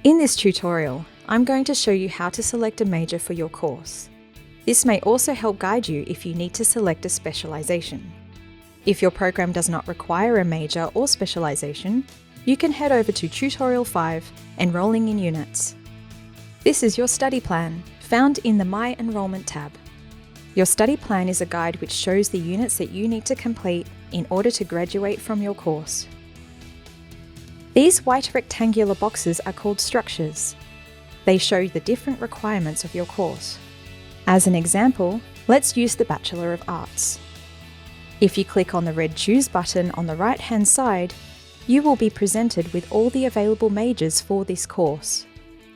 In this tutorial, I'm going to show you how to select a major for your course. This may also help guide you if you need to select a specialisation. If your program does not require a major or specialisation, you can head over to Tutorial 5, Enrolling in Units. This is your study plan, found in the My Enrolment tab. Your study plan is a guide which shows the units that you need to complete in order to graduate from your course. These white rectangular boxes are called structures. They show the different requirements of your course. As an example, let's use the Bachelor of Arts. If you click on the red Choose button on the right-hand side, you will be presented with all the available majors for this course.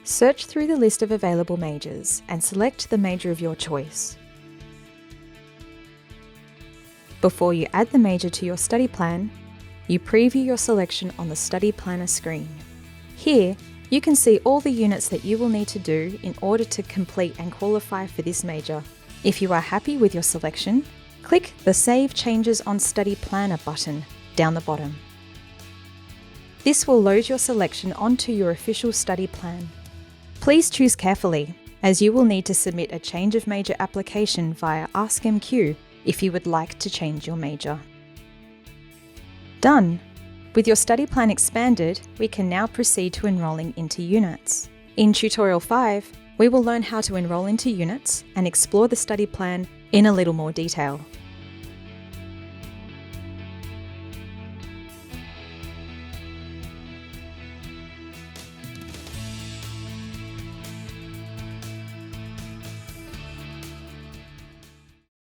Search through the list of available majors and select the major of your choice. Before you add the major to your study plan, you preview your selection on the Study Planner screen. Here, you can see all the units that you will need to do in order to complete and qualify for this major. If you are happy with your selection, click the Save Changes on Study Planner button down the bottom. This will load your selection onto your official study plan. Please choose carefully, as you will need to submit a change of major application via AskMQ if you would like to change your major. Done! With your study plan expanded, we can now proceed to enrolling into units. In Tutorial 5, we will learn how to enrol into units and explore the study plan in a little more detail.